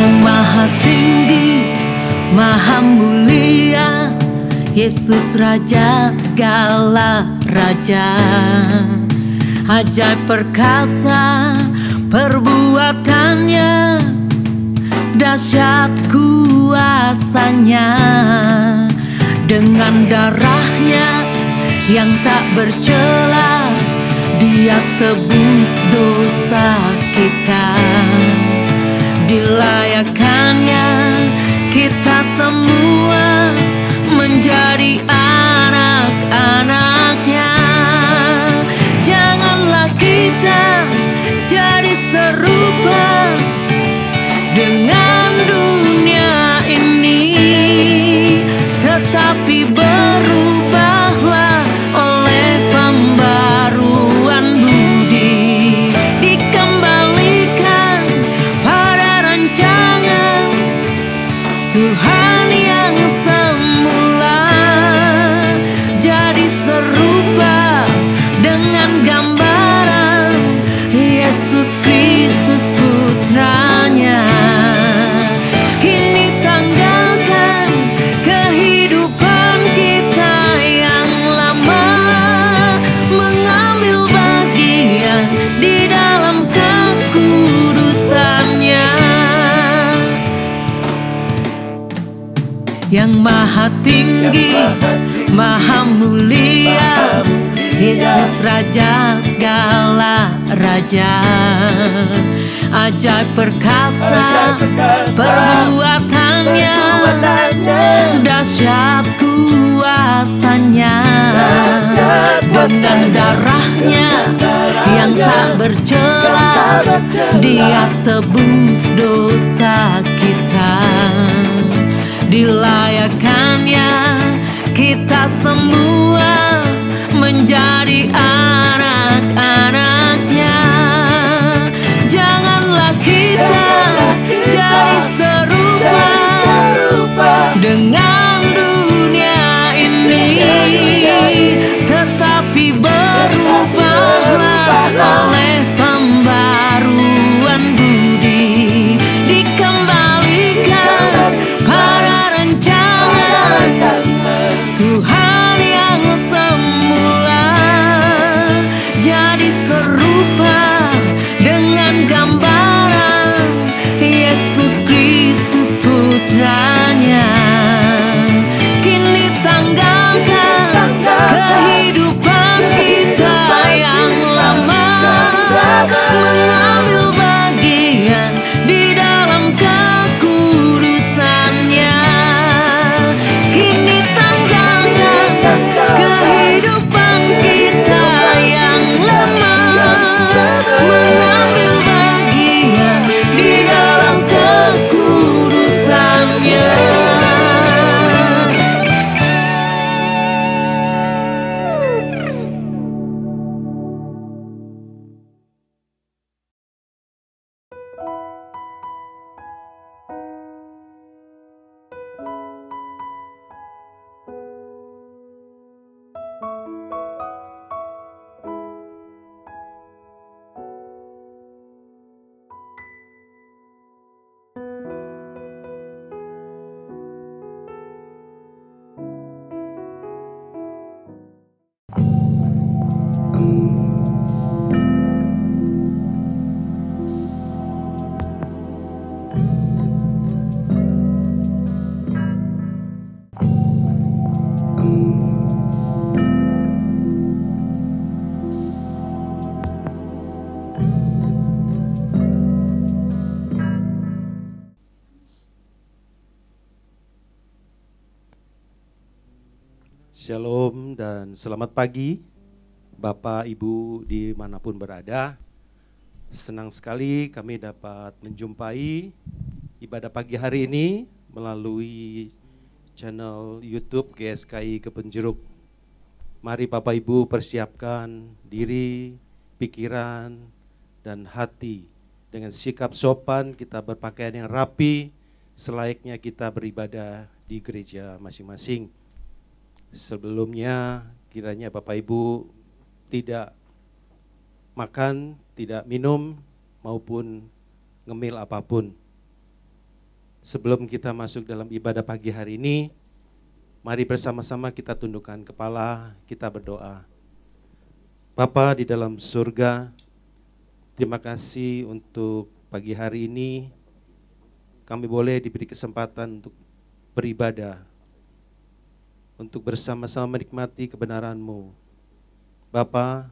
yang maha tinggi, maha mulia, Yesus Raja segala raja. Ajaib perkasa perbuatannya, dahsyat kuasanya. Dengan darahnya yang tak bercela, Dia tebus dosa kita. Dilayakannya kita semua menjadi anak-anaknya. Janganlah kita jadi serupa dengan dunia ini, tetapi berubahlah oleh pembaruan budi. Dikembalikan pada rancangan Tuhan yang semula, jadi serupa dengan gambaran Yesus Kristus Putranya. Kini tanggalkan kehidupan kita yang lama, mengambil bagian di dalam kekudusannya. Yang maha tinggi, maha mulia, Yesus Raja segala raja. Ajaib perkasa perbuatannya, dahsyat kuasanya. Dengan darahnya yang tak bercela, Dia tebus dosa kita. Dilayakannya kita semua menjadi anak-anaknya. Janganlah kita jadi serupa dengan dunia ini, tetapi berubahlah oleh pembaruan budi. Dikembalikan pada rancangan Tuhan yang semula, jadi serupa dengan gambaran Yesus Kristus Putranya. Kini tanggalkan kehidupan kita yang lama, mengambil bagian di dalam kekudusannya. Kini tanggalkan kehidupan kita yang lama, mengambil bagian di dalam kekudusannya. Shalom dan selamat pagi Bapak Ibu dimanapun berada. Senang sekali kami dapat menjumpai ibadah pagi hari ini melalui channel YouTube GSKI Kepenjeruk. Mari Bapak Ibu persiapkan diri, pikiran, dan hati dengan sikap sopan, kita berpakaian yang rapi, selayaknya kita beribadah di gereja masing-masing. Sebelumnya kiranya Bapak Ibu tidak makan, tidak minum, maupun ngemil apapun. Sebelum kita masuk dalam ibadah pagi hari ini, mari bersama-sama kita tundukkan kepala, kita berdoa. Bapa di dalam surga, terima kasih untuk pagi hari ini kami boleh diberi kesempatan untuk beribadah, untuk bersama-sama menikmati kebenaran-Mu. Bapa,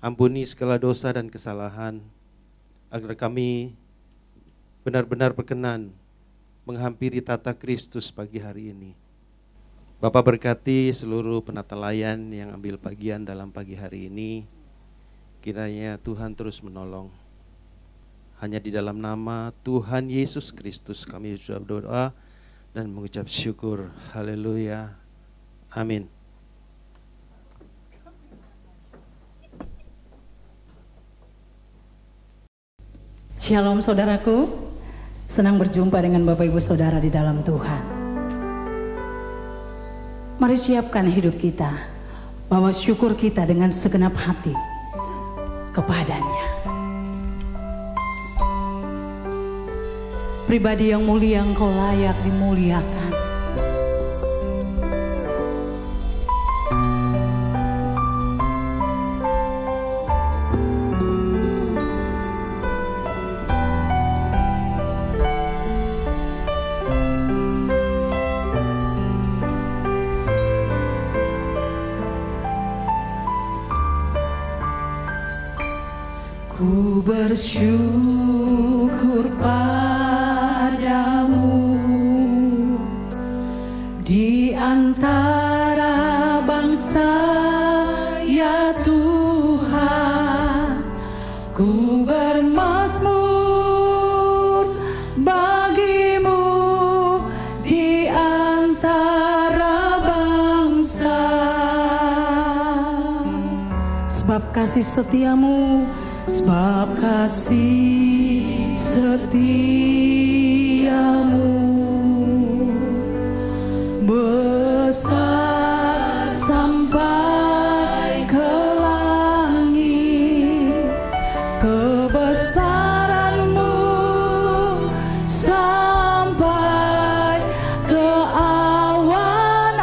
ampuni segala dosa dan kesalahan, agar kami benar-benar berkenan menghampiri tata Kristus pagi hari ini. Bapa berkati seluruh penata layan yang ambil bagian dalam pagi hari ini. Kiranya Tuhan terus menolong. Hanya di dalam nama Tuhan Yesus Kristus kami sudah berdoa dan mengucap syukur. Haleluya. Amin. Shalom saudaraku. Senang berjumpa dengan Bapak Ibu Saudara di dalam Tuhan. Mari siapkan hidup kita, bawa syukur kita dengan segenap hati kepadanya. Pribadi yang mulia, Engkau layak dimuliakan. Ku bersyukur padamu di antara bangsa, ya Tuhan. Ku bermazmur bagimu di antara bangsa. Sebab kasih setiamu, sebab kasih setiamu besar sampai ke langit, kebesaranmu sampai ke awan-awan.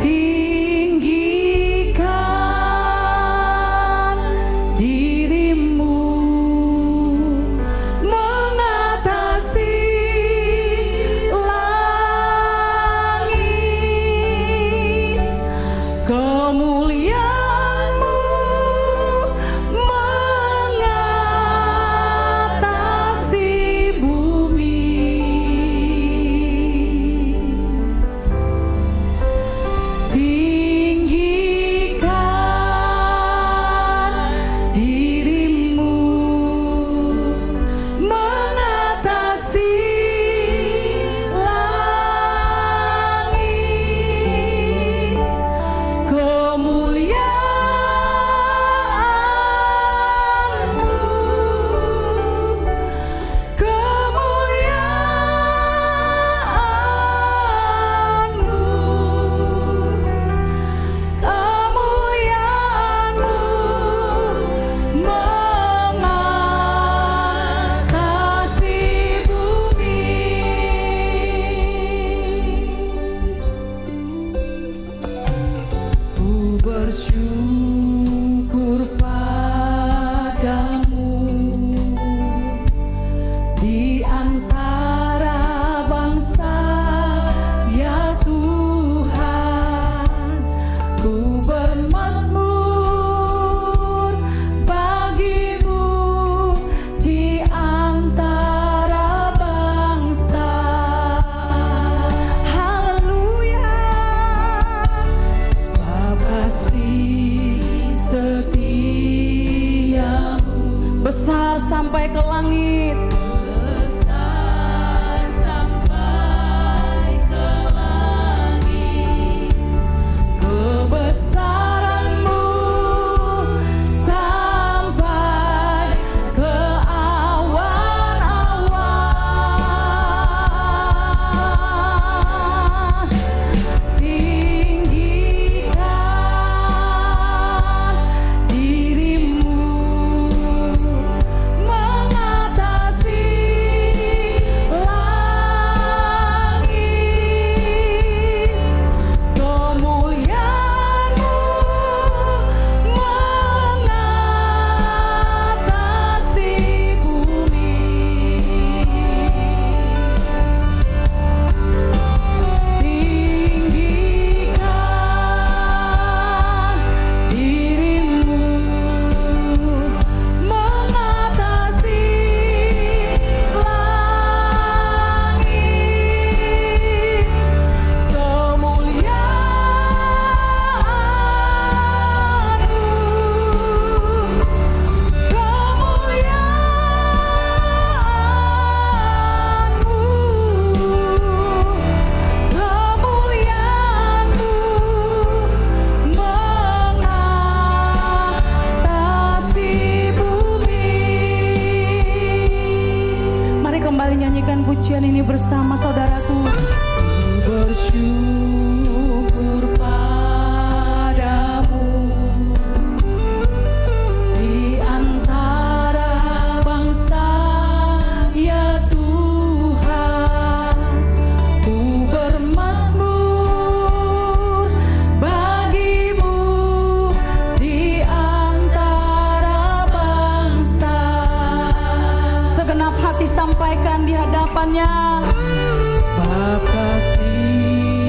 Tinggikan dirimu saudaraku. Bersyukur padamu di antara bangsa, ya Tuhan. Ku bermazmur bagimu di antara bangsa. Segenap hati sampaikan di hadapannya. Sebab kasih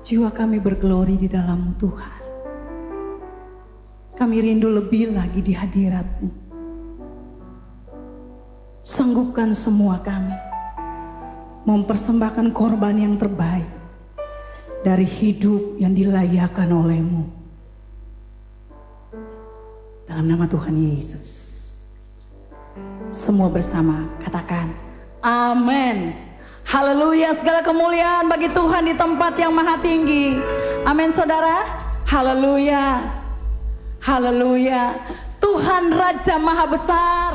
Jiwa kami berglori di dalam Tuhan. Kami rindu lebih lagi di hadirat-Mu. Sanggupkan semua kami mempersembahkan korban yang terbaik dari hidup yang dilayakan oleh-Mu. Dalam nama Tuhan Yesus. Semua bersama katakan amin. Haleluya, segala kemuliaan bagi Tuhan di tempat yang maha tinggi. Amin saudara. Haleluya. Haleluya. Tuhan Raja Maha Besar.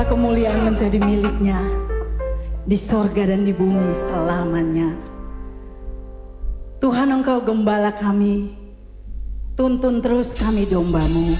kemuliaan menjadi miliknya di sorga dan di bumi selamanya. Tuhan, Engkau gembala kami, tuntun terus kami domba-Mu.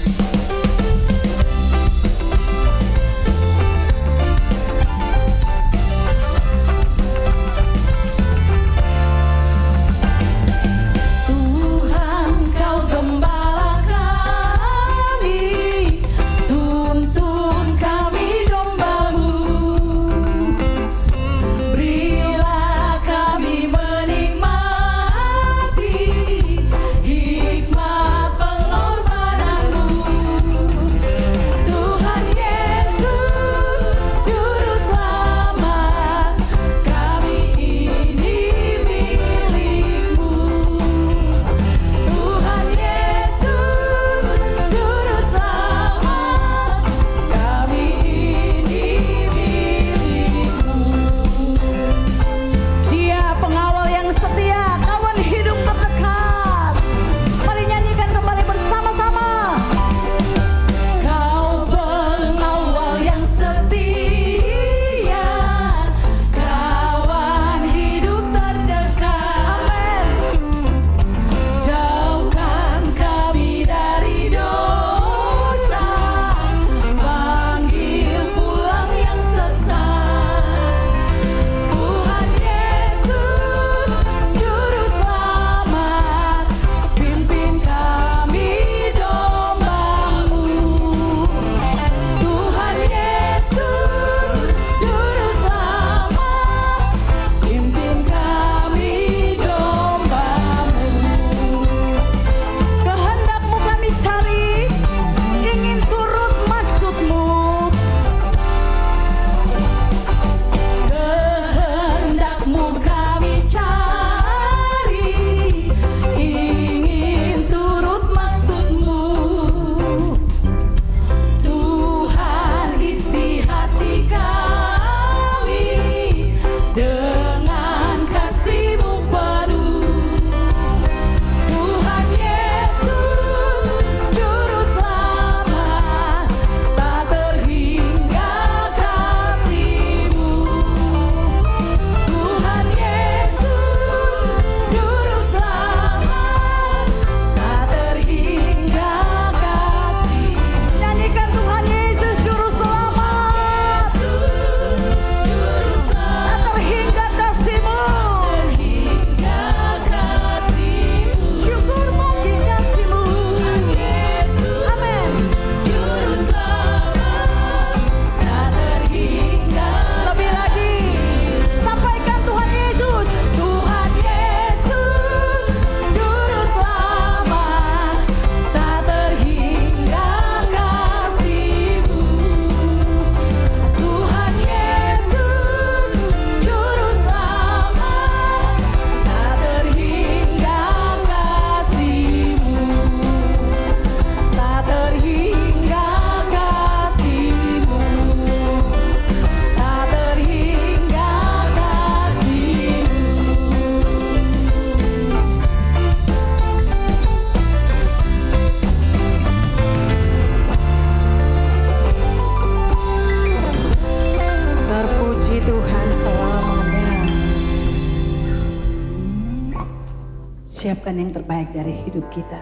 Siapkan yang terbaik dari hidup kita.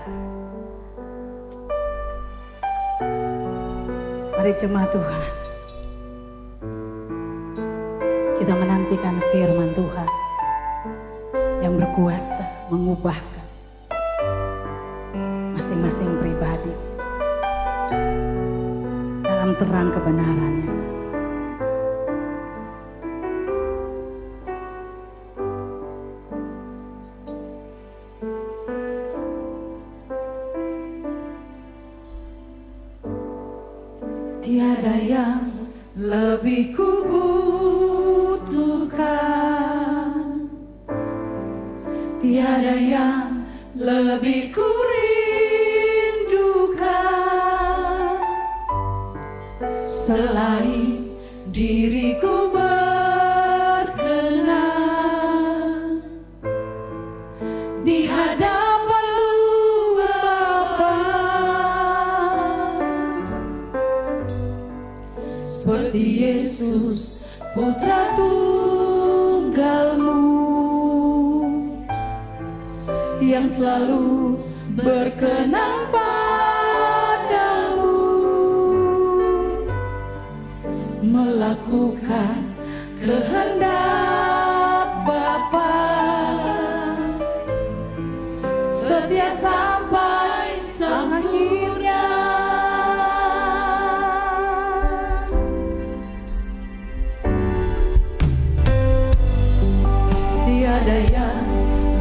Mari jemaat Tuhan, kita menantikan firman Tuhan yang berkuasa mengubahkan masing-masing pribadi dalam terang kebenarannya. Tiada yang lebih kubutuhkan, tiada yang lebih kurindukan selain diriku berkenan di hadapan-Mu Bapa. Seperti Yesus Putra Tunggal-Mu yang selalu berkenan padamu, melakukan kehendak Bapa, setia sampai akhirnya. Tiada yang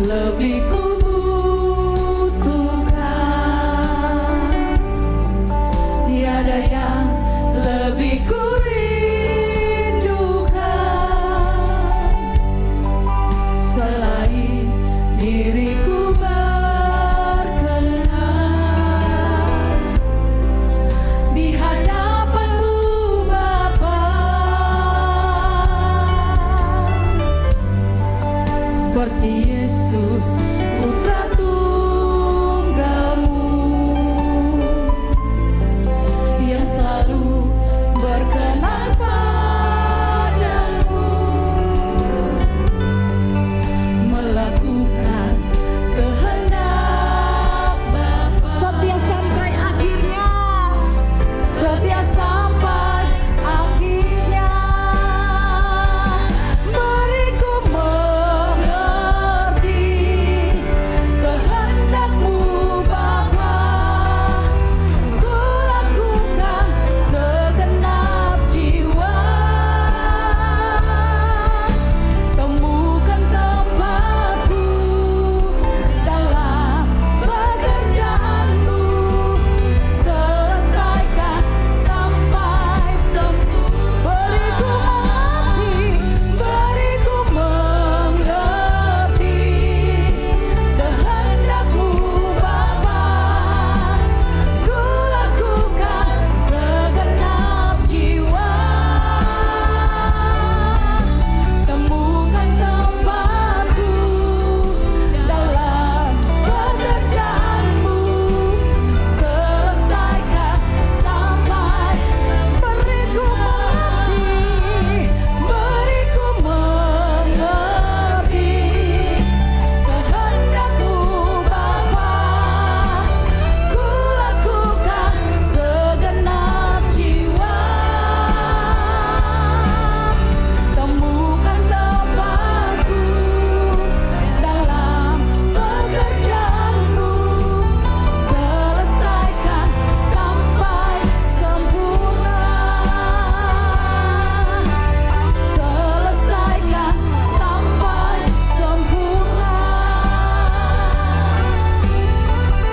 lebih kubutuhkan, tiada yang lebih kurindukan selain diriku berkenan di hadapan-Mu Bapa. Seperti Yesus Putra Tunggal-Mu yang selalu berkenan padamu, melakukan kehendak Bapa, setia sampai akhirnya, setia sampai akhirnya. Beriku mengerti kehendak-Mu Bapa, ku lakukan segenap jiwa. Temukan tempatku dalam pekerjaan-Mu, selesaikan sampai sempurna. Beriku mengerti kehendak-Mu Bapa, ku lakukan segenap jiwa. Temukan tempatku dalam pekerjaan-Mu, selesaikan sampai. Beriku mengerti kehendak-Mu Bapa, ku lakukan segenap jiwa. Temukan tempatku dalam pekerjaan-Mu, selesaikan sampai sempurna. Selesaikan sampai sempurna.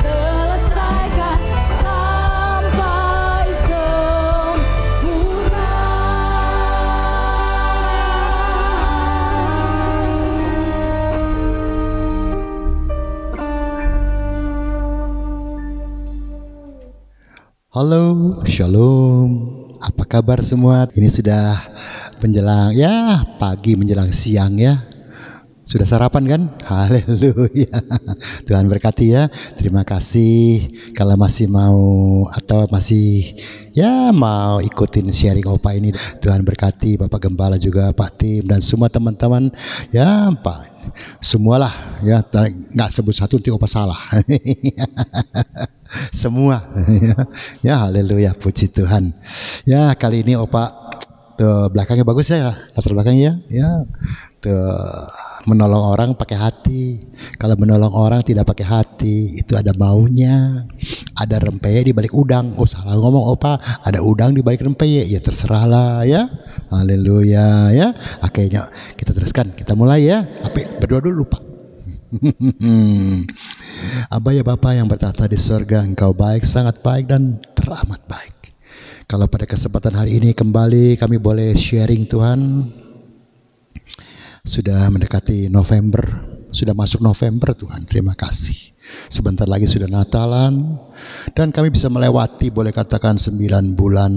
Selesaikan sampai sempurna. Halo, shalom. Apa kabar semua? Ini sudah menjelang pagi menjelang siang ya. Sudah sarapan kan? Haleluya. Tuhan berkati ya. Terima kasih. Kalau masih mau atau masih mau ikutin sharing Opa ini, Tuhan berkati Bapak Gembala juga, Pak Tim dan semua teman-teman ya Pak. Semualah ya, nggak sebut satu nanti Opa salah. Semua ya haleluya, puji Tuhan. Ya kali ini Opa tuh belakangnya bagus ya, latar belakangnya ya. Tuh menolong orang pakai hati. Kalau menolong orang tidak pakai hati, itu ada maunya, ada rempeyek di balik udang. Oh salah ngomong Opa, ada udang di balik rempeyek. Ya terserahlah ya. Haleluya ya. Akhirnya kita teruskan, kita mulai ya. Tapi berdoa dulu lupa. Aba ya Bapa yang bertahta di surga, Engkau baik, sangat baik dan teramat baik. Kalau pada kesempatan hari ini kembali kami boleh sharing Tuhan. Sudah mendekati November, sudah masuk November Tuhan, terima kasih. Sebentar lagi sudah Natalan dan kami bisa melewati boleh katakan 9 bulan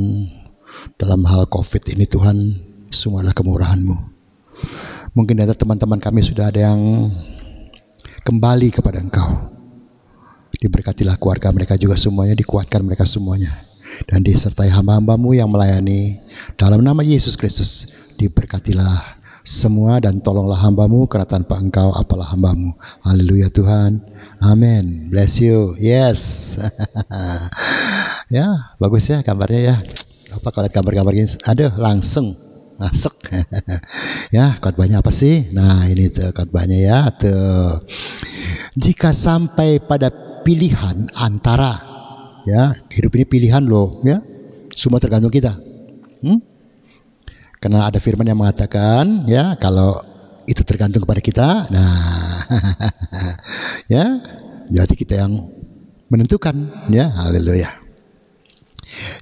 dalam hal COVID ini Tuhan, semualah kemurahan-Mu. Mungkin ada teman-teman kami sudah ada yang kembali kepada Engkau. Diberkatilah keluarga mereka juga semuanya, dikuatkan mereka semuanya. Dan disertai hamba-hamba-Mu yang melayani dalam nama Yesus Kristus, diberkatilah semua dan tolonglah hamba-Mu, karena tanpa Engkau apalah hamba-Mu. Haleluya Tuhan. Amin. Bless you. Yes. Ya, bagus ya gambarnya ya. Apa kalau lihat gambar-gambar gini, aduh langsung masuk. Ya, khotbahnya apa sih? Nah, ini tuh khotbahnya ya. Tuh. Jika sampai pada pilihan antara ya, hidup ini pilihan loh, ya. Semua tergantung kita. Karena ada firman yang mengatakan ya kalau itu tergantung kepada kita. Nah, ya, jadi kita yang menentukan ya. Haleluya.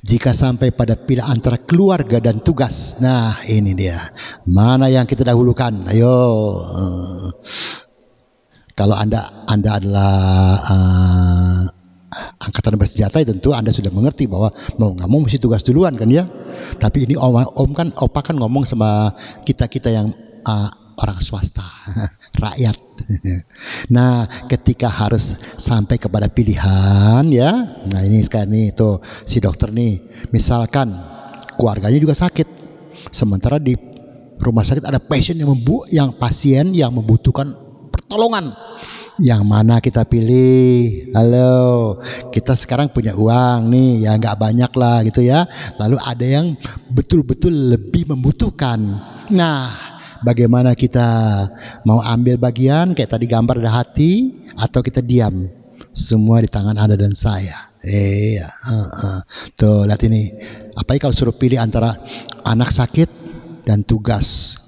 Jika sampai pada pilihan antara keluarga dan tugas. Nah, ini dia. Mana yang kita dahulukan? Ayo. Kalau Anda adalah angkatan bersenjata, tentu Anda sudah mengerti bahwa mau nggak mau mesti tugas duluan kan ya. Tapi ini Opa kan ngomong sama kita yang orang swasta, rakyat. Nah, ketika harus sampai kepada pilihan ya. Nah, ini sekarang nih tuh si dokter nih, misalkan keluarganya juga sakit, sementara di rumah sakit ada pasien pasien yang membutuhkan pertolongan. Yang mana kita pilih? Halo, kita sekarang punya uang nih, ya nggak banyak lah gitu ya. Lalu ada yang betul-betul lebih membutuhkan. Nah, bagaimana kita mau ambil bagian? Kayak tadi gambar ada hati, atau kita diam? Semua di tangan Anda dan saya. Iya, tuh lihat ini. Apalagi kalau suruh pilih antara anak sakit dan tugas.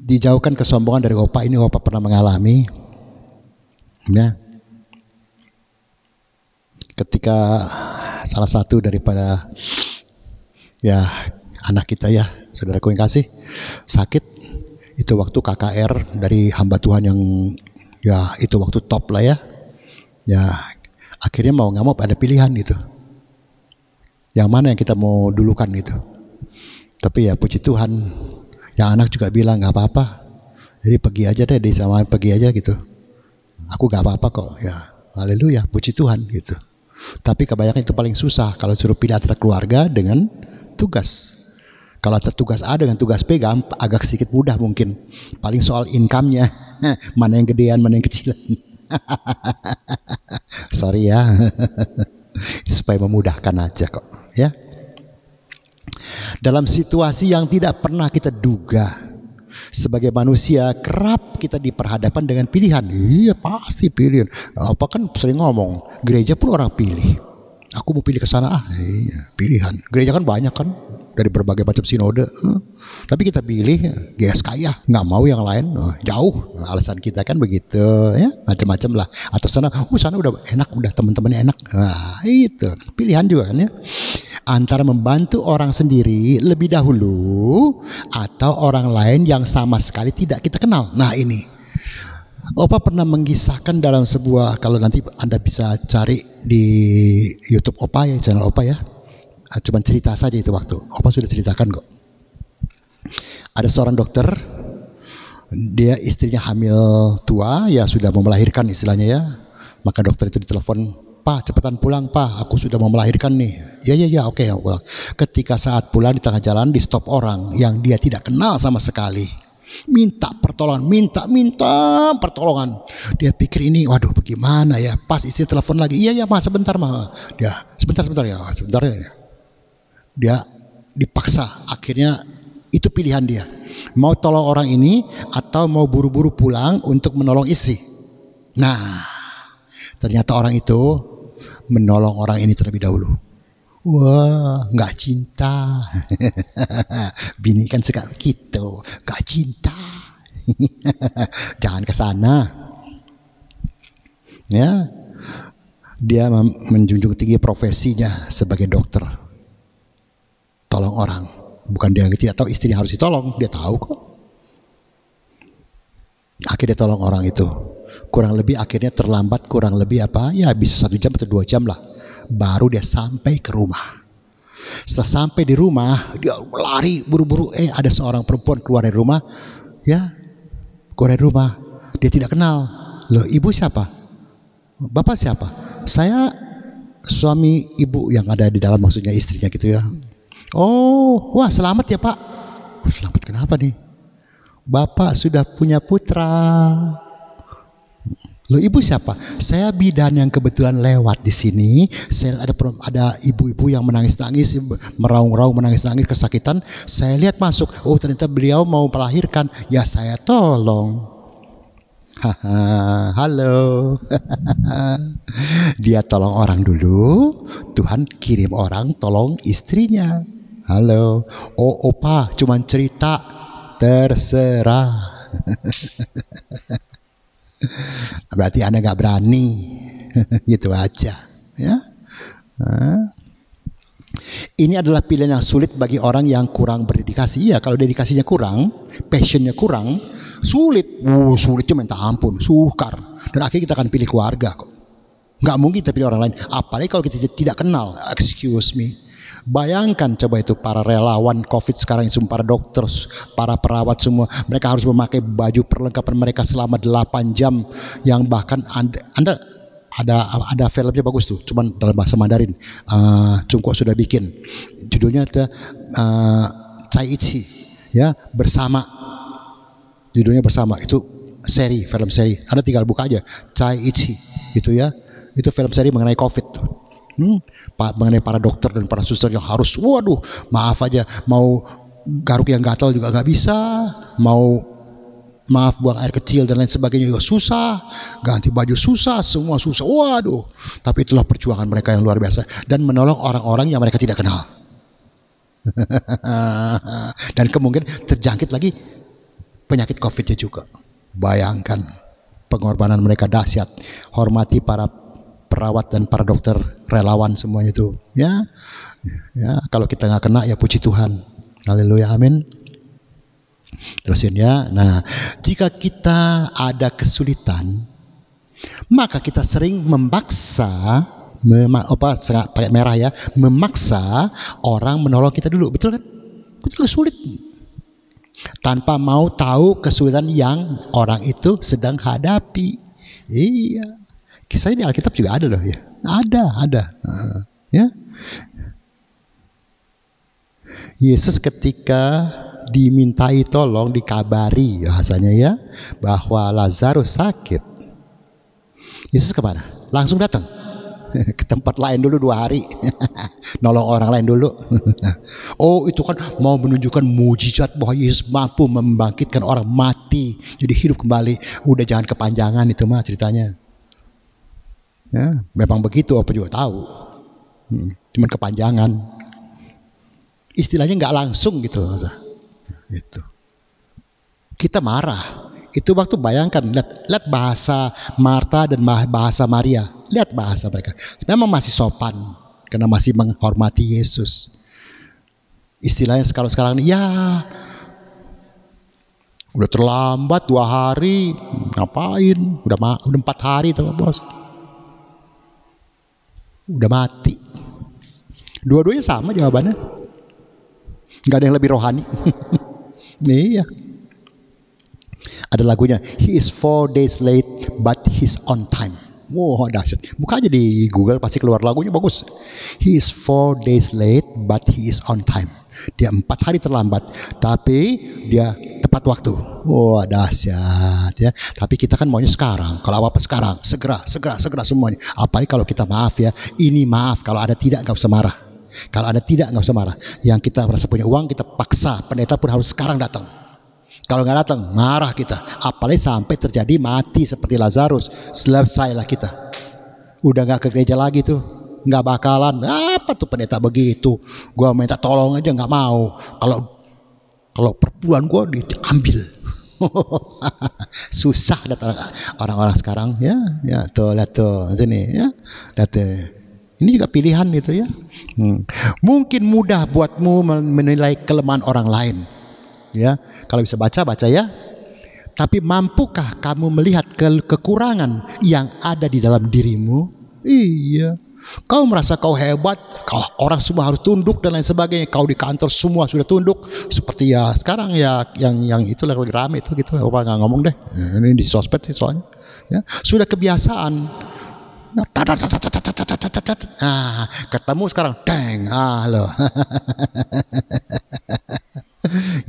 Dijauhkan kesombongan dari Opa, ini Opa pernah mengalami ya. Ketika salah satu daripada ya anak kita ya, saudaraku yang kasih, sakit, itu waktu KKR dari hamba Tuhan yang ya itu waktu top lah ya. Ya akhirnya mau nggak mau ada pilihan gitu. Yang mana yang kita mau dulukan gitu. Tapi ya puji Tuhan, yang anak juga bilang nggak apa-apa, jadi pergi aja deh, sama pergi aja gitu. Aku nggak apa-apa kok, ya haleluya, puji Tuhan gitu. Tapi kebanyakan itu paling susah kalau suruh pilih antara keluarga dengan tugas. Kalau antara tugas A dengan tugas B agak sedikit mudah mungkin. Paling soal income-nya, mana yang gedean, mana yang kecilan. Sorry ya, supaya memudahkan aja kok, ya. Dalam situasi yang tidak pernah kita duga, sebagai manusia kerap kita diperhadapkan dengan pilihan. Iya pasti pilihan. Apa kan sering ngomong, gereja pun orang pilih. Aku mau pilih ke sana, iya, pilihan. Gereja kan banyak kan, dari berbagai macam sinode. Tapi kita pilih GSKI, nggak mau yang lain, jauh. Alasan kita kan begitu, ya macam-macam lah. Atau sana udah enak, udah teman-temannya enak. Nah, itu pilihan juga kan ya. Antara membantu orang sendiri lebih dahulu atau orang lain yang sama sekali tidak kita kenal. Nah ini. Opa pernah mengisahkan dalam sebuah, kalau nanti Anda bisa cari di YouTube Opa ya, channel Opa ya. Cuman cerita saja itu waktu. Opa sudah ceritakan kok. Ada seorang dokter Dia istrinya hamil tua, ya sudah mau melahirkan istilahnya ya. Maka dokter itu ditelepon, "Pak, cepetan pulang Pak, aku sudah mau melahirkan nih." Ya, oke, aku pulang. Ketika saat pulang di tengah jalan di stop orang yang dia tidak kenal sama sekali. Minta pertolongan, minta pertolongan. Dia pikir ini, waduh bagaimana ya. Pas istri telepon lagi, iya mas sebentar mas. Dia sebentar ya. Dia dipaksa, akhirnya itu pilihan dia. Mau tolong orang ini atau mau buru-buru pulang untuk menolong istri. Nah, ternyata orang itu menolong orang ini terlebih dahulu. Wah, nggak cinta. Bini kan suka gitu, nggak cinta. Jangan ke sana. Ya, dia menjunjung tinggi profesinya sebagai dokter. Tolong orang, bukan dia tidak tahu istrinya harus ditolong, dia tahu kok. Akhirnya tolong orang itu. Kurang lebih akhirnya terlambat kurang lebih ya bisa 1 jam atau 2 jam lah. Baru dia sampai ke rumah. Setelah sampai di rumah, dia lari buru-buru. Ada seorang perempuan keluar dari rumah. Ya, keluar dari rumah. Dia tidak kenal. Loh, ibu siapa? Bapak siapa? Saya suami ibu yang ada di dalam, maksudnya istrinya gitu ya. Oh, wah selamat ya Pak. Selamat kenapa nih? Bapak sudah punya putra. Loh, ibu siapa? Saya bidan yang kebetulan lewat di sini. Saya ada ibu-ibu yang menangis-nangis, meraung-raung menangis-nangis kesakitan. Saya lihat masuk. Oh, ternyata beliau mau melahirkan. Ya saya tolong. Halo. Dia tolong orang dulu. Tuhan kirim orang tolong istrinya. Halo. Oh, opa, cuman cerita. Terserah. Berarti Anda gak berani. Gitu aja ya. Ini adalah pilihan yang sulit bagi orang yang kurang berdedikasi. Ya, kalau dedikasinya kurang, passionnya kurang, sulit. Sulitnya minta ampun, sukar. Dan akhirnya kita akan pilih keluarga kok. Gak mungkin kita pilih orang lain. Apalagi kalau kita tidak kenal. Excuse me. Bayangkan coba itu para relawan COVID sekarang itu, para dokter, para perawat semua, mereka harus memakai baju perlengkapan mereka selama 8 jam yang bahkan Anda ada filmnya bagus tuh, cuman dalam bahasa Mandarin. Cungko sudah bikin. Judulnya ada Cai Ichi ya, bersama. Judulnya bersama. Itu film seri. Anda tinggal buka aja Cai Ichi gitu ya. Itu film seri mengenai COVID. Mengenai para dokter dan para suster yang harus, waduh, maaf aja, mau garuk yang gatal juga gak bisa, mau buang air kecil dan lain sebagainya juga susah, ganti baju susah, semua susah, waduh. Tapi itulah perjuangan mereka yang luar biasa dan menolong orang-orang yang mereka tidak kenal. Dan kemungkinan terjangkit lagi penyakit COVID-nya juga. Bayangkan pengorbanan mereka dahsyat. Hormati para perawat dan para dokter, relawan semuanya itu ya. Kalau kita nggak kena ya puji Tuhan, haleluya, amin. Terusin ya. Nah, jika kita ada kesulitan, maka kita sering memaksa, pakai merah ya, memaksa orang menolong kita dulu, betul kan? Betul, sulit. Tanpa mau tahu kesulitan yang orang itu sedang hadapi. Iya. Kisahnya di Alkitab juga ada loh ya. Ada. Ya. Yesus ketika dimintai tolong, dikabari bahasanya ya, bahwa Lazarus sakit. Yesus kemana? Langsung datang. Ke tempat lain dulu 2 hari. Nolong orang lain dulu. Oh, itu kan mau menunjukkan mujizat bahwa Yesus mampu membangkitkan orang mati jadi hidup kembali. Udah jangan kepanjangan itu mah ceritanya. Ya, memang begitu, apa juga tahu. Cuman kepanjangan. Istilahnya nggak langsung gitu. Gitu. Kita marah. Itu waktu bayangkan, lihat bahasa Marta dan bahasa Maria. Lihat bahasa mereka. Memang masih sopan karena masih menghormati Yesus. Istilahnya sekarang ini, ya udah terlambat 2 hari, ngapain? Udah 4 hari tuh bos. Udah mati. Dua-duanya sama jawabannya. Gak ada yang lebih rohani. Iya. Ada lagunya, He is 4 days late but He's on time. Wah, dahsyat. Buka aja di Google pasti keluar lagunya, bagus. He is 4 days late but He is on time. Dia 4 hari terlambat tapi dia tepat waktu. Wah, dahsyat ya. Tapi kita kan maunya sekarang. Kalau apa-apa sekarang, segera semuanya. Apalagi kalau kita maaf ya, ini maaf. Kalau ada tidak, gak usah marah. Kalau ada tidak, gak usah marah. Yang kita merasa punya uang, kita paksa. Pendeta pun harus sekarang datang. Kalau nggak datang, marah kita. Apalagi sampai terjadi mati seperti Lazarus. Selesailah kita. Udah nggak ke gereja lagi tuh. Nggak bakalan. Apa tuh pendeta begitu? Gua minta tolong aja nggak mau. Kalau perpuluhan gua diambil. Susah datang orang-orang sekarang ya. Ya tuh, lihat tuh sini ya. Lihat tuh. Ini juga pilihan gitu ya. Mungkin mudah buatmu menilai kelemahan orang lain. Ya, kalau bisa baca ya. Tapi mampukah kamu melihat kekurangan yang ada di dalam dirimu? Iya. Kau merasa kau hebat, orang semua harus tunduk dan lain sebagainya. Kau di kantor semua sudah tunduk. Seperti ya sekarang ya yang itu lagi rame itu gitu. Apa nggak ngomong deh. Ini di sosmed sih soalnya. Ya, sudah kebiasaan. Ketemu sekarang, deng, loh.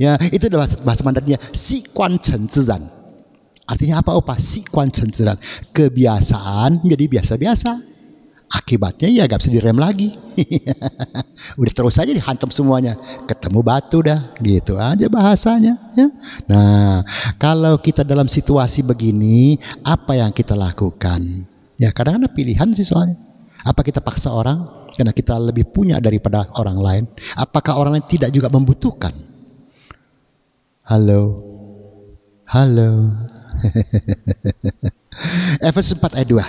Ya, itu adalah bahasa Mandarinnya Sikuan Chen Zizan. Artinya apa opa? Sikuan Chen Zizan. Kebiasaan menjadi biasa-biasa. Akibatnya ya gak bisa direm lagi. Udah terus aja dihantam semuanya. Ketemu batu dah. Gitu aja bahasanya ya. Nah, kalau kita dalam situasi begini, apa yang kita lakukan? Ya kadang-kadang pilihan sih soalnya. Apa kita paksa orang karena kita lebih punya daripada orang lain? Apakah orang lain tidak juga membutuhkan? Halo. Efesus 4 ayat 2.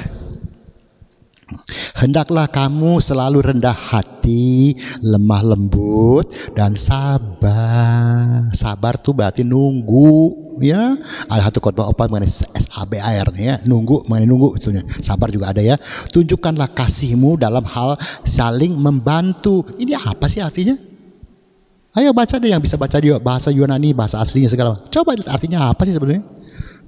Hendaklah kamu selalu rendah hati, lemah lembut, dan sabar. Sabar tuh berarti nunggu, ya. Ada satu khotbah opa mengenai SABAR ya, nunggu mengenai nunggu itunya. Sabar juga ada ya. Tunjukkanlah kasihmu dalam hal saling membantu. Ini apa sih artinya? Ayo baca deh yang bisa baca dia bahasa Yunani, bahasa aslinya segala. Coba artinya apa sih sebenarnya?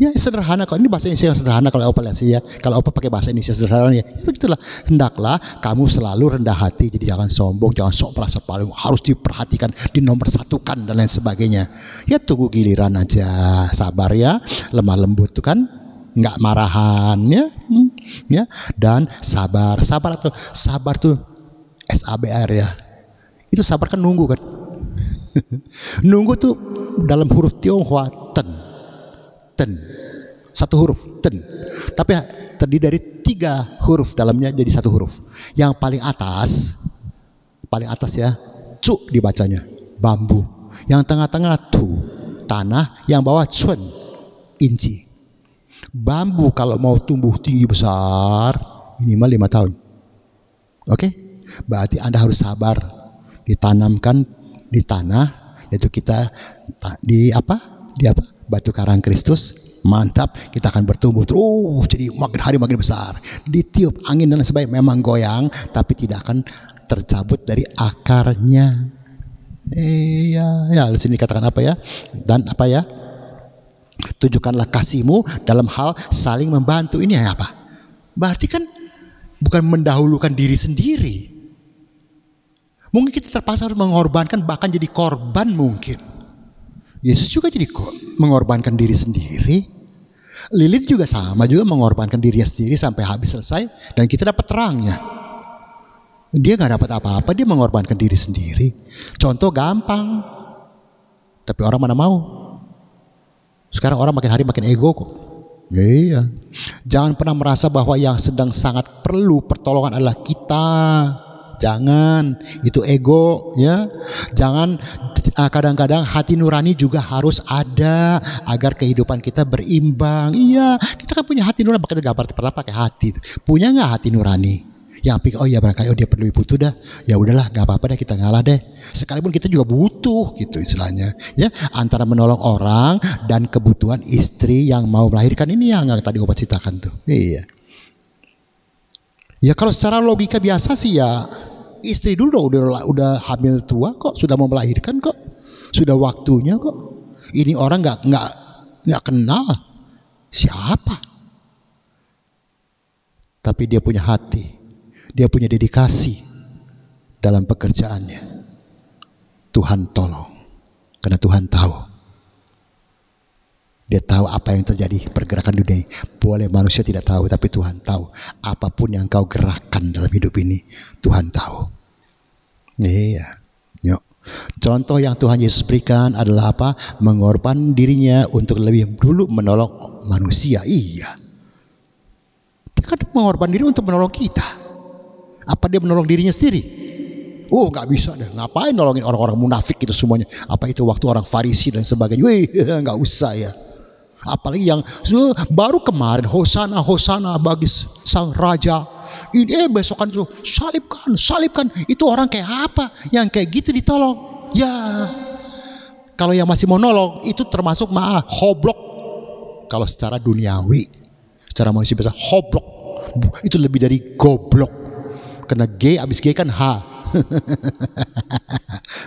Ya sederhana kok. Ini bahasa Indonesia yang sederhana kalau opa lihat sih ya. Kalau opa pakai bahasa Indonesia sederhana ya. Begitulah. Hendaklah kamu selalu rendah hati. Jadi jangan sombong, jangan sok merasa paling, harus diperhatikan, dinomorsatukan dan lain sebagainya. Ya tunggu giliran aja, sabar ya, lemah lembut tuh kan, nggak marahan ya. Ya dan sabar tuh SABR ya. Itu sabar kan nunggu kan. Nunggu tuh dalam huruf Tionghoa ten, satu huruf ten, tapi terdiri dari 3 huruf dalamnya jadi 1 huruf. Yang paling atas ya cu dibacanya bambu, yang tengah-tengah tu tanah, yang bawah cun inci. Bambu kalau mau tumbuh tinggi besar minimal 5 tahun. Oke? Berarti Anda harus sabar ditanamkan di tanah, yaitu kita di batu karang Kristus. Mantap, kita akan bertumbuh terus jadi makin hari makin besar. Ditiup angin dan sebagainya memang goyang, tapi tidak akan tercabut dari akarnya. Ya di sini katakan apa ya? Dan apa ya? Tunjukkanlah kasihmu dalam hal saling membantu. Ini apa? Berarti kan bukan mendahulukan diri sendiri. Mungkin kita terpaksa harus mengorbankan, bahkan jadi korban mungkin. Yesus juga jadi mengorbankan diri sendiri. Lilin juga sama, juga mengorbankan dirinya sendiri sampai habis selesai. Dan kita dapat terangnya. Dia gak dapat apa-apa, dia mengorbankan diri sendiri. Contoh gampang. Tapi orang mana mau. Sekarang orang makin hari makin ego kok. Iya. Jangan pernah merasa bahwa yang sedang sangat perlu pertolongan adalah kita. Jangan, itu ego ya. Jangan, kadang-kadang hati nurani juga harus ada agar kehidupan kita berimbang. Iya, kita kan punya hati nurani, makanya pertama pakai hati. Punya nggak hati nurani? Yang pikir oh ya barangkali dia perlu butuh dah. Ya udahlah, nggak apa-apa deh, kita ngalah deh. Sekalipun kita juga butuh gitu istilahnya. Ya, antara menolong orang dan kebutuhan istri yang mau melahirkan ini yang tadi obat ceritakan tuh. Iya. Ya kalau secara logika biasa sih ya istri dulu udah hamil tua kok, sudah mau melahirkan kok, sudah waktunya kok. Ini orang nggak nggak kenal siapa. Tapi dia punya hati, dia punya dedikasi dalam pekerjaannya. Tuhan tolong, karena Tuhan tahu. Dia tahu apa yang terjadi pergerakan dunia ini. Boleh manusia tidak tahu, tapi Tuhan tahu. Apapun yang kau gerakkan dalam hidup ini, Tuhan tahu. Iya. Yuk. Contoh yang Tuhan Yesus berikan adalah apa? Mengorbankan dirinya untuk lebih dulu menolong manusia. Iya. Dia kan mengorbankan diri untuk menolong kita. Apa dia menolong dirinya sendiri? Oh, nggak bisa deh. Ngapain nolongin orang-orang munafik itu semuanya? Apa itu waktu orang Farisi dan sebagainya? Wih, nggak usah ya. Apalagi yang baru kemarin Hosana, Hosana bagi sang raja. Ini besokan itu salibkan. Itu orang kayak apa? Yang kayak gitu ditolong. Ya, kalau yang masih mau nolong itu termasuk hoblok. Kalau secara duniawi, secara manusia biasa hoblok. Itu lebih dari goblok. Karena G abis G kan H.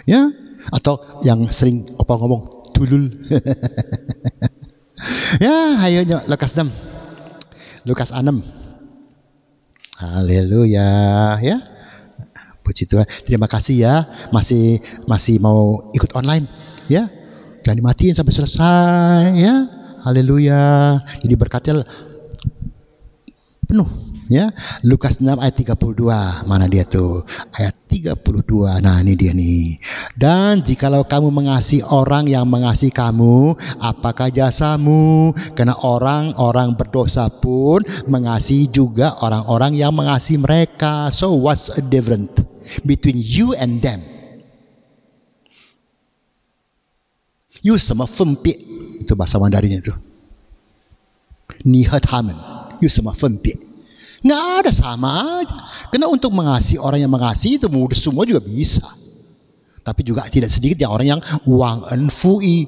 Ya, atau yang sering opa ngomong tulul. Ya, ayo Lukas 6. Lukas 6. Haleluya, ya. Puji Tuhan. Terima kasih ya masih mau ikut online, ya. Jangan dimatiin sampai selesai, ya. Haleluya. Jadi berkatnya penuh, ya. Lukas 6 ayat 32. Mana dia tuh? Ayat 32. Nah, ini dia nih. Dan jikalau kamu mengasihi orang yang mengasihi kamu, apakah jasamu? Karena orang-orang berdosa pun mengasihi juga orang-orang yang mengasihi mereka. So what's the difference between you and them? You sama fempi. Itu bahasa Mandarinnya itu. Ni he tamen. You sama fempi. Nggak ada, sama aja. Karena untuk mengasihi orang yang mengasihi itu mudah, semua juga bisa. Tapi juga tidak sedikit yang orang yang wang en fui.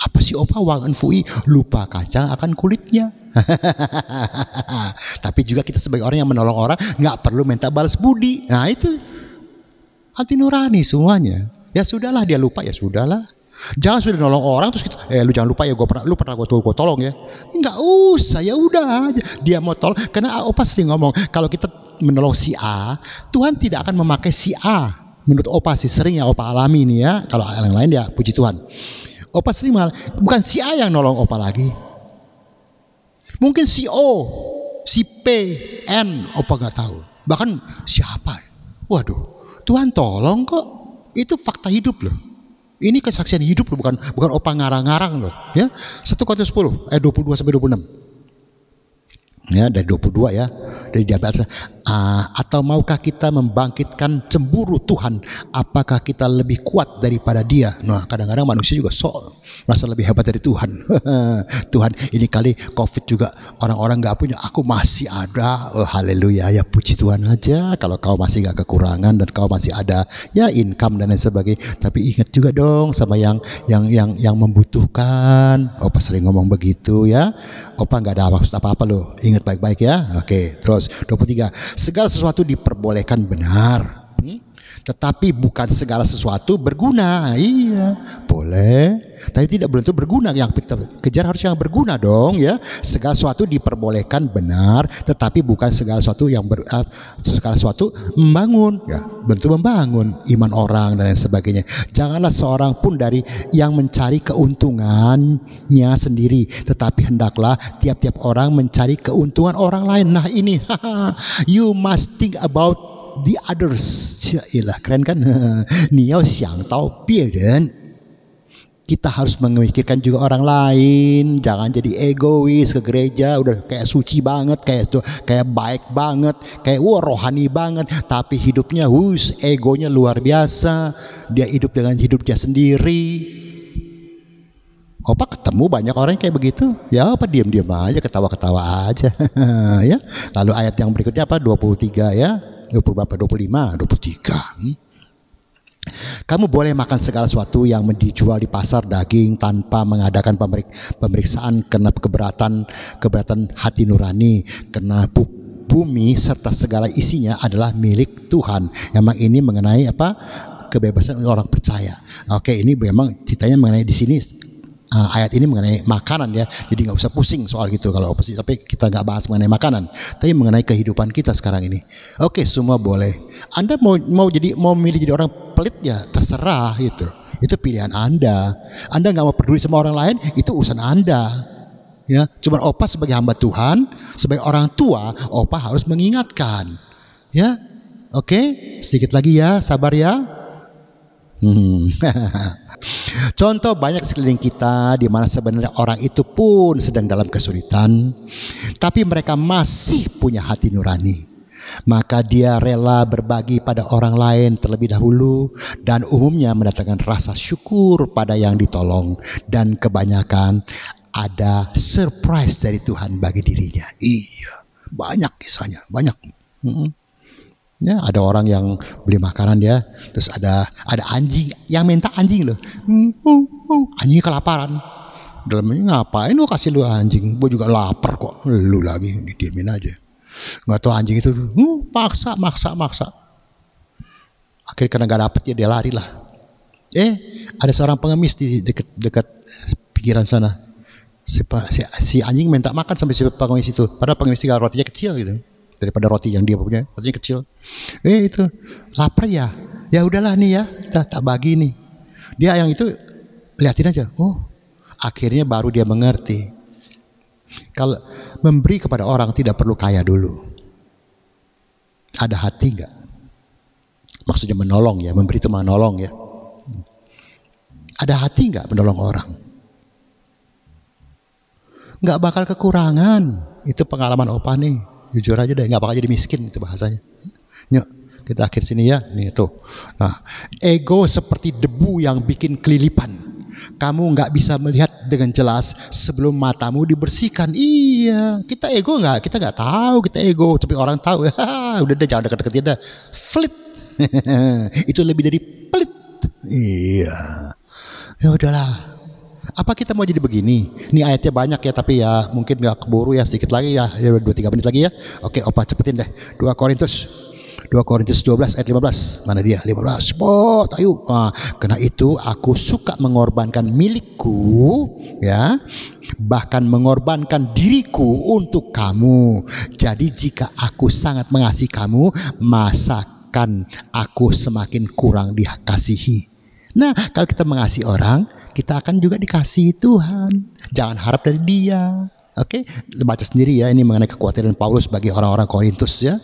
Apa sih opa wang en fui? Lupa kacang akan kulitnya. Tapi juga kita sebagai orang yang menolong orang nggak perlu minta balas budi. Nah itu hati nurani semuanya. Ya sudahlah, dia lupa, ya sudahlah. Jangan sudah nolong orang terus kita, lu jangan lupa ya lu pernah gue tolong ya. Enggak usah, ya udah aja. Dia mau tolong, karena opa sering ngomong kalau kita menolong si A, Tuhan tidak akan memakai si A. Menurut opa sih sering yang opa alami nih ya. Kalau yang lain ya puji Tuhan. Opa sering bukan si A yang nolong opa lagi. Mungkin si O, si P, N, opa nggak tahu. Bahkan siapa? Waduh, Tuhan tolong kok. Itu fakta hidup loh. Ini kesaksian hidup loh, bukan opa ngarang-ngarang loh, ya. 1 Korintus 10 ayat 22 sampai 26. Ya, dari 22 ya. Dari diabetes. Atau maukah kita membangkitkan cemburu Tuhan? Apakah kita lebih kuat daripada Dia? Nah, kadang-kadang manusia juga merasa lebih hebat dari Tuhan. Tuhan, ini kali COVID juga orang-orang nggak punya, aku masih ada. Oh, haleluya, ya puji Tuhan aja. Kalau kau masih nggak kekurangan dan kau masih ada ya income dan lain sebagainya. Tapi ingat juga dong sama yang membutuhkan. Opa sering ngomong begitu ya. Opa nggak ada maksud apa-apa loh. Ingat baik-baik ya. Oke, terus 23. Segala sesuatu diperbolehkan benar, tetapi bukan segala sesuatu berguna. Iya, boleh, tapi tidak belum tentu berguna. Yang kita kejar harus yang berguna dong ya. Segala sesuatu diperbolehkan benar, tetapi bukan segala sesuatu segala sesuatu membangun. Ya, bentuk membangun iman orang dan lain sebagainya. Janganlah seorang pun dari yang mencari keuntungannya sendiri, tetapi hendaklah tiap-tiap orang mencari keuntungan orang lain. Nah ini, you must think about the others. Iyalah, keren kan? Niao xiang tao biren. Kita harus memikirkan juga orang lain. Jangan jadi egois, ke gereja udah kayak suci banget, kayak baik banget, kayak rohani banget, tapi hidupnya egonya luar biasa. Dia hidup dengan hidupnya sendiri. Opa ketemu banyak orang kayak begitu. Ya opa diam-diam aja, ketawa-ketawa aja. Ya. Lalu ayat yang berikutnya apa? 23 ya. 25, 23. Kamu boleh makan segala sesuatu yang dijual di pasar daging tanpa mengadakan pemeriksaan karena keberatan hati nurani, karena bumi serta segala isinya adalah milik Tuhan. Memang ini mengenai apa? Kebebasan orang percaya. Oke, ini memang ceritanya mengenai di sini ayat ini mengenai makanan ya, jadi nggak usah pusing soal gitu kalau oposisi. Tapi kita nggak bahas mengenai makanan, tapi mengenai kehidupan kita sekarang ini. Oke, semua boleh. Anda mau milih jadi orang pelit ya terserah gitu. Itu pilihan Anda. Anda nggak mau peduli sama orang lain, itu urusan Anda. Ya, cuma Opa sebagai hamba Tuhan, sebagai orang tua, Opa harus mengingatkan. Ya, oke, sedikit lagi ya, sabar ya. Contoh banyak di sekeliling kita di mana sebenarnya orang itu pun sedang dalam kesulitan, tapi mereka masih punya hati nurani. Maka dia rela berbagi pada orang lain terlebih dahulu, dan umumnya mendatangkan rasa syukur pada yang ditolong, dan kebanyakan ada surprise dari Tuhan bagi dirinya. Iya, banyak kisahnya, banyak. Ya, ada orang yang beli makanan ya, terus ada anjing yang minta anjing loh. Anjingnya kelaparan. Dalamnya ngapain lu kasih lu anjing? Gue juga lapar kok. Lu lagi didiemin aja. Nggak tahu anjing itu maksa. Akhirnya karena nggak dapet ya dia lari lah. Ada seorang pengemis di dekat pinggiran sana. Si anjing minta makan sampai si pengemis itu. Padahal pengemis tinggal rotinya kecil gitu. Daripada roti yang dia punya, rotinya kecil. Itu lapar ya. Ya udahlah nih ya, tak bagi nih. Dia yang itu liatin aja. Akhirnya baru dia mengerti. Kalau memberi kepada orang tidak perlu kaya dulu. Ada hati nggak? Maksudnya menolong ya, memberi itu menolong ya. Ada hati nggak menolong orang? Nggak bakal kekurangan. Itu pengalaman Opa nih. Jujur aja deh, nggak bakal jadi miskin itu bahasanya. Yuk, kita akhir sini ya. Nih tuh. Nah, ego seperti debu yang bikin kelilipan. Kamu nggak bisa melihat dengan jelas sebelum matamu dibersihkan. Iya, kita ego nggak? Kita nggak tahu kita ego, tapi orang tahu. Udah deh, jangan deket-deketin dah. Flit. Itu lebih dari pelit. Iya. Ya udahlah. Apa kita mau jadi begini? Ini ayatnya banyak ya, tapi ya mungkin gak keburu ya, sedikit lagi ya, 2-3 menit lagi ya. Oke, Opa cepetin deh. 2 Korintus 12 ayat 15. Mana dia? 15. Ayo. Karena itu aku suka mengorbankan milikku ya, bahkan mengorbankan diriku untuk kamu. Jadi jika aku sangat mengasihi kamu, masakan aku semakin kurang dikasihi. Nah, kalau kita mengasihi orang, kita akan juga dikasihi Tuhan. Jangan harap dari dia. Oke, baca sendiri ya, ini mengenai kekhawatiran Paulus bagi orang-orang Korintus ya.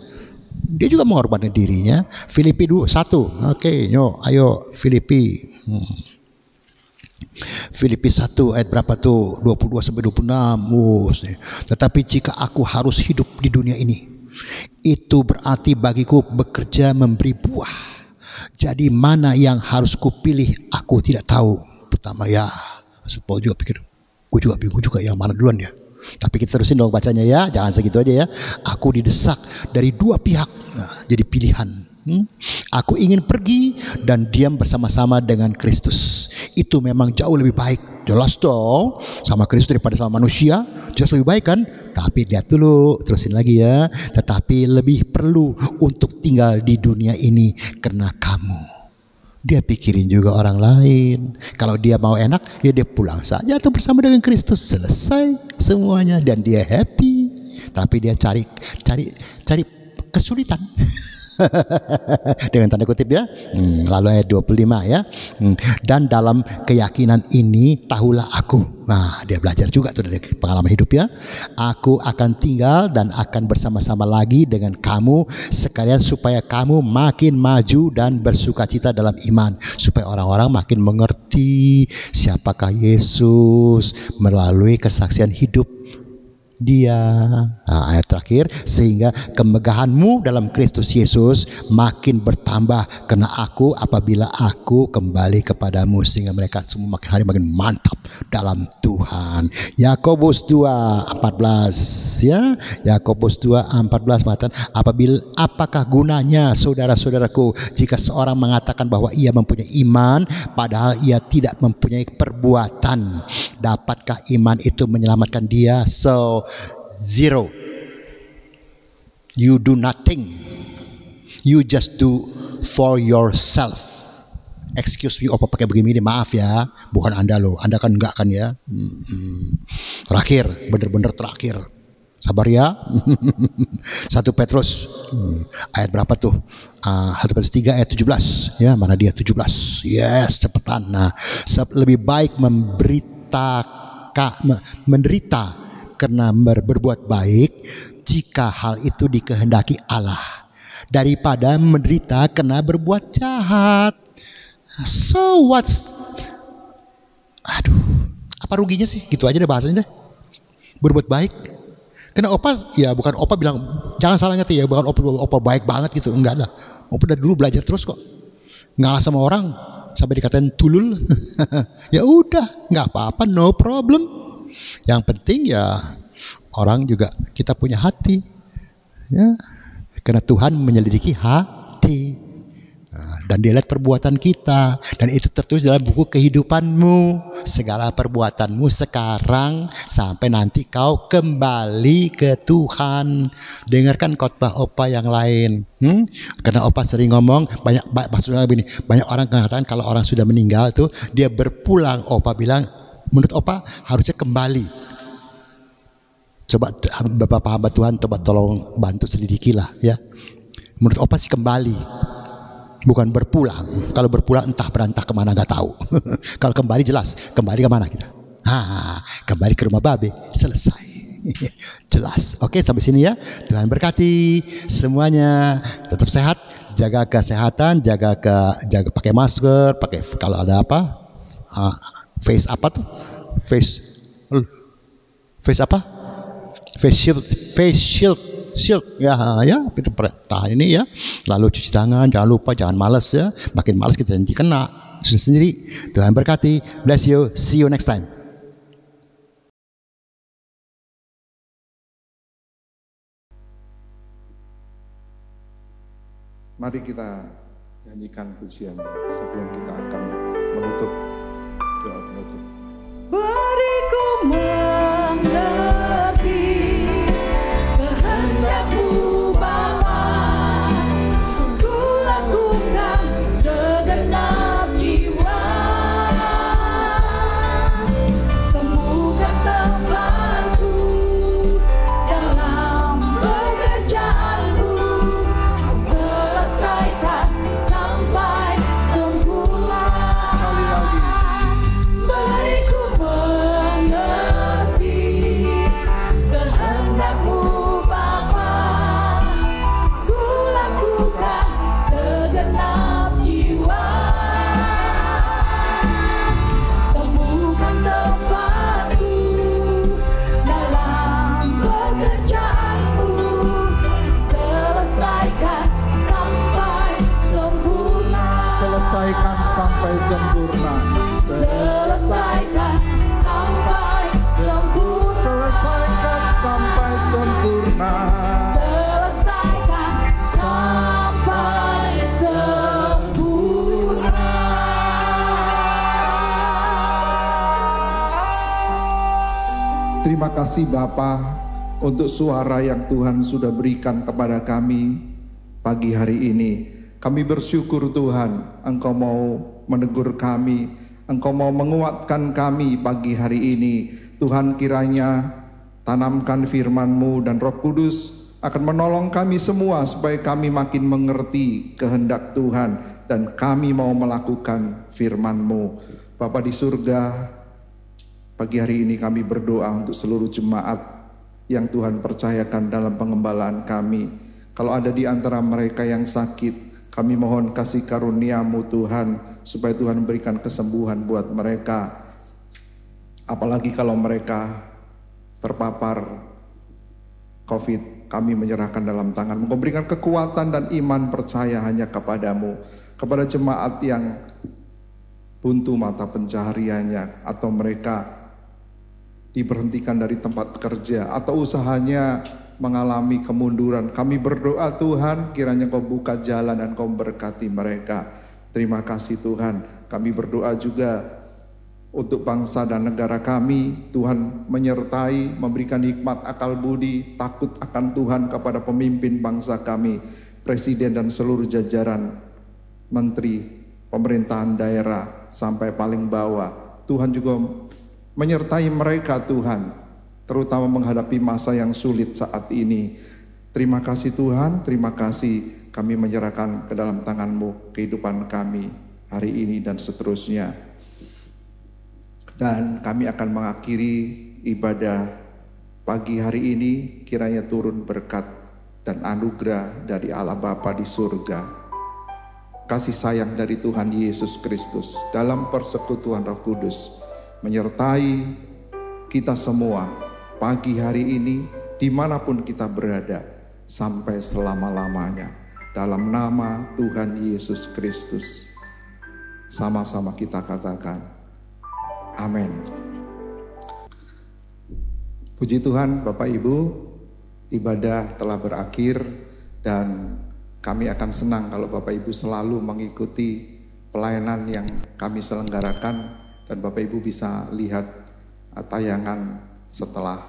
Dia juga mengorbankan dirinya. Filipi 1. Oke, ayo Filipi. Filipi 1 ayat berapa tuh? 22 sampai 26. Tetapi jika aku harus hidup di dunia ini, itu berarti bagiku bekerja memberi buah. Jadi mana yang harus kupilih aku tidak tahu. Pertama ya, Paul juga pikir, gue juga bingung juga yang mana duluan ya. Tapi kita terusin dong bacanya ya, jangan segitu aja ya. Aku didesak dari dua pihak, jadi pilihan. Aku ingin pergi dan diam bersama-sama dengan Kristus. Itu memang jauh lebih baik. Jelas dong, sama Kristus daripada sama manusia, jelas lebih baik kan? Tapi lihat dulu, terusin lagi ya. Tetapi lebih perlu untuk tinggal di dunia ini karena kamu. Dia pikirin juga orang lain. Kalau dia mau enak, ya dia pulang saja atau bersama dengan Kristus, selesai semuanya dan dia happy. Tapi dia cari kesulitan. Dengan tanda kutip ya. Lalu ayat 25 ya. Dan dalam keyakinan ini tahulah aku. Nah, dia belajar juga tuh dari pengalaman hidup ya. Aku akan tinggal dan akan bersama-sama lagi dengan kamu sekalian supaya kamu makin maju dan bersukacita dalam iman, supaya orang-orang makin mengerti siapakah Yesus melalui kesaksian hidup dia. Nah, ayat terakhir, sehingga kemegahanmu dalam Kristus Yesus makin bertambah karena aku apabila aku kembali kepadamu, sehingga mereka semua makin hari makin mantap dalam Tuhan. Yakobus 2:14 ya. Yakobus 2:14 mengatakan, apakah gunanya saudara-saudaraku jika seorang mengatakan bahwa ia mempunyai iman padahal ia tidak mempunyai perbuatan? Dapatkah iman itu menyelamatkan dia? So zero. You do nothing. You just do for yourself. excuse me, opa pakai begini, maaf ya, bukan Anda loh, Anda kan enggak kan ya. Terakhir, bener-bener terakhir. Sabar ya. 1 Petrus ayat berapa tuh? 1 Petrus 3 ayat 17 ya, mana dia 17. Yes, cepetan. Nah, lebih baik menderita karena berbuat baik jika hal itu dikehendaki Allah, daripada menderita karena berbuat jahat. So what's, apa ruginya sih? Gitu aja deh bahasanya deh. Berbuat baik. Karena opa, ya bukan opa bilang, jangan salah ngerti ya, bukan opa baik banget gitu, enggak lah. Opa dari dulu belajar terus kok. Ngalah sama orang sampai dikatain tulul. Ya udah, nggak apa-apa, no problem. Yang penting ya orang juga kita punya hati. Ya. Karena Tuhan menyelidiki hati. Dan dia lihat perbuatan kita, dan itu tertulis dalam buku kehidupanmu. Segala perbuatanmu sekarang sampai nanti kau kembali ke Tuhan. Dengarkan khotbah opa yang lain. Karena opa sering ngomong, maksudnya begini, banyak orang mengatakan kalau orang sudah meninggal tuh dia berpulang. Opa bilang, menurut opa harusnya kembali. Coba Bapak hamba Tuhan, coba tolong bantu selidikilah ya. Menurut opa sih kembali, bukan berpulang. Kalau berpulang entah berantah kemana nggak tahu. Kalau kembali jelas, kembali kemana kita? Kembali ke rumah Babe, selesai. Jelas. Oke, sampai sini ya. Tuhan berkati semuanya. Tetap sehat, jaga kesehatan, jaga pakai masker, pakai kalau ada apa? Face apa tuh? Face apa? Face shield ya itu tahan ini ya. Lalu cuci tangan, jangan lupa, jangan malas ya. Makin malas kita nanti kena sudah sendiri. Tuhan berkati. Bless you. See you next time. Mari kita nyanyikan pujian sebelum kita akan menutup doa penutup. Beriku mengerti kehendak-Mu Bapa, ku lakukan segenap jiwa. Temukan tempatku dalam pekerjaan-Mu, selesaikan sampai sempurna. Beriku mengerti kehendak-Mu Bapa, ku lakukan segenap jiwa. Temukan tempatku dalam pekerjaan-Mu, selesaikan sampai sempurna. Selesaikan sampai sempurna. Selesaikan sampai sempurna. Selesaikan sampai sempurna. Selesaikan sampai sempurna. Terima kasih Bapa untuk suara yang Tuhan sudah berikan kepada kami pagi hari ini. Kami bersyukur Tuhan, Engkau mau menegur kami, Engkau mau menguatkan kami pagi hari ini. Tuhan, kiranya tanamkan firman-Mu dan Roh Kudus akan menolong kami semua supaya kami makin mengerti kehendak Tuhan dan kami mau melakukan firman-Mu. Bapa di surga, pagi hari ini kami berdoa untuk seluruh jemaat yang Tuhan percayakan dalam pengembalaan kami. Kalau ada di antara mereka yang sakit, kami mohon kasih karunia-Mu Tuhan, supaya Tuhan berikan kesembuhan buat mereka. Apalagi kalau mereka terpapar COVID, kami menyerahkan dalam tangan-Mu. Kau berikan kekuatan dan iman percaya hanya kepada-Mu. Kepada jemaat yang buntu mata pencahariannya, atau mereka diberhentikan dari tempat kerja, atau usahanya mengalami kemunduran, kami berdoa Tuhan, kiranya Kau buka jalan dan Kau berkati mereka. Terima kasih Tuhan. Kami berdoa juga untuk bangsa dan negara kami. Tuhan menyertai, memberikan hikmat, akal budi, takut akan Tuhan kepada pemimpin bangsa kami, Presiden dan seluruh jajaran Menteri pemerintahan daerah sampai paling bawah. Tuhan juga menyertai mereka Tuhan, terutama menghadapi masa yang sulit saat ini. Terima kasih Tuhan, terima kasih kami menyerahkan ke dalam tangan-Mu kehidupan kami hari ini dan seterusnya. Dan kami akan mengakhiri ibadah pagi hari ini, kiranya turun berkat dan anugerah dari Allah Bapa di surga, kasih sayang dari Tuhan Yesus Kristus dalam persekutuan Roh Kudus menyertai kita semua pagi hari ini dimanapun kita berada sampai selama-lamanya. Dalam nama Tuhan Yesus Kristus sama-sama kita katakan amin. Puji Tuhan Bapak Ibu, ibadah telah berakhir dan kami akan senang kalau Bapak Ibu selalu mengikuti pelayanan yang kami selenggarakan dan Bapak Ibu bisa lihat tayangan setelah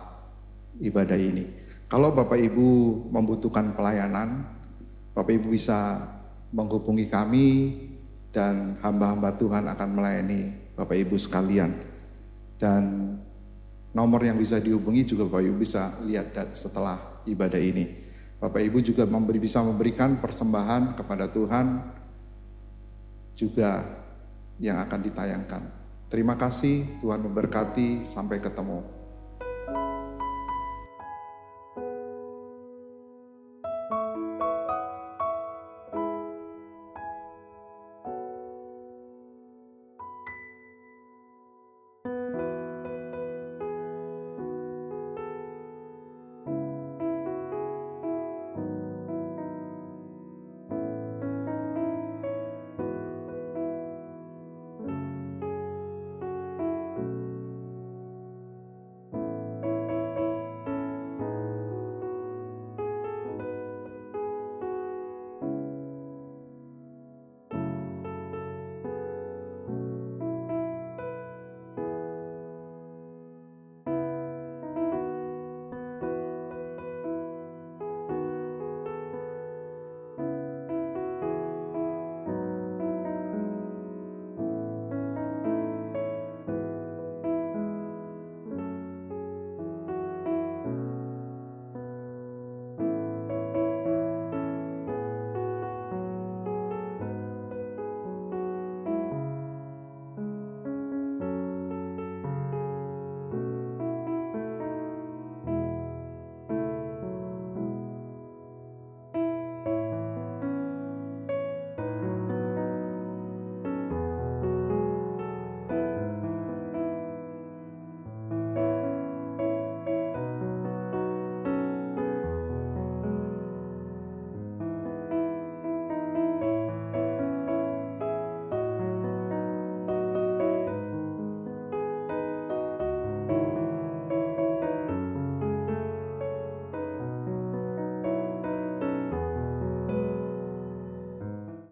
ibadah ini. Kalau Bapak Ibu membutuhkan pelayanan, Bapak Ibu bisa menghubungi kami dan hamba-hamba Tuhan akan melayani Bapak Ibu sekalian. Dan nomor yang bisa dihubungi juga Bapak Ibu bisa lihat setelah ibadah ini. Bapak Ibu juga bisa memberikan persembahan kepada Tuhan juga yang akan ditayangkan. Terima kasih, Tuhan memberkati, sampai ketemu.